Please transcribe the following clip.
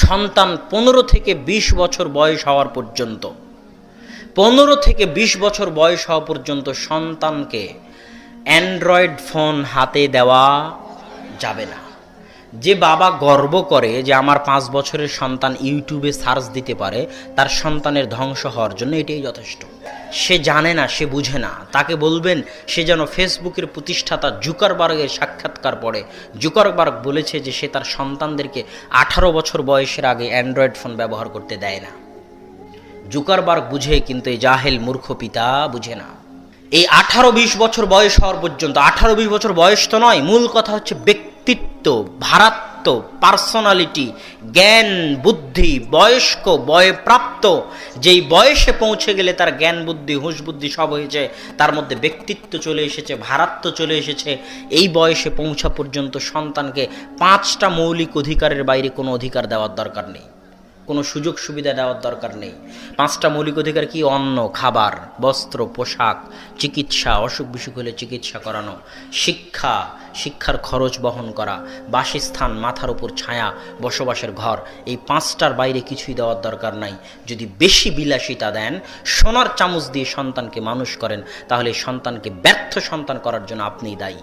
সন্তান 15 থেকে 20 বছর বয়স হওয়ার পর্যন্ত 15 থেকে 20 বছর বয়স হওয়া পর্যন্ত সন্তানকে অ্যান্ড্রয়েড ফোন হাতে দেওয়া যাবে না। যে বাবা গর্ব করে যে আমার 5 বছরের সন্তান ইউটিউবে সার্চ দিতে পারে, তার সন্তানের ধ্বংস হওয়ার জন্য এটাই যথেষ্ট। সে জানে না, সে বুঝে না, তাকে বলবেন সে যেন ফেসবুকের প্রতিষ্ঠাতা জুকারবার্গের সাক্ষাৎকার পড়ে। জুকারবার্গ বলেছে যে সে তার সন্তানদেরকে 18 বছর বয়সের আগে অ্যান্ড্রয়েড ফোন ব্যবহার করতে দেয় না। জুকারবার্গ বুঝে, কিন্তু এই জাহেল মূর্খ পিতা বুঝে না। এই 18-20 বছর বয়স হওয়ার পর্যন্ত, 18-20 বছর বয়স তো নয়, মূল কথা হচ্ছে ব্যক্তিত্ব, ভারাত্ম, পার্সোনালিটি, জ্ঞান, বুদ্ধি, বয়স্ক, বয়প্রাপ্ত, যেই বয়সে পৌঁছে গেলে তার জ্ঞান, বুদ্ধি, হুঁশ বুদ্ধি সব হয়েছে, তার মধ্যে ব্যক্তিত্ব চলে এসেছে, ভারাত্ম চলে এসেছে, এই বয়সে পৌঁছা পর্যন্ত সন্তানকে 5টা মৌলিক অধিকারের বাইরে কোনো অধিকার দেওয়ার দরকার নেই, কোনো সুযোগ সুবিধা দেওয়ার দরকার নেই। 5টা মৌলিক অধিকার কি? অন্ন, খাবার, বস্ত্র, পোশাক, চিকিৎসা, অসুখ বিসুখ হলে চিকিৎসা করানো, শিক্ষা, শিক্ষার খরচ বহন করা, বাসস্থান, মাথার উপর ছায়া, বসবাসের ঘর। এই 5টার বাইরে কিছুই দেওয়ার দরকার নাই। যদি বেশি বিলাসিতা দেন, সোনার চামচ দিয়ে সন্তানকে মানুষ করেন, তাহলে সন্তানকে ব্যর্থ সন্তান করার জন্য আপনিই দায়ী।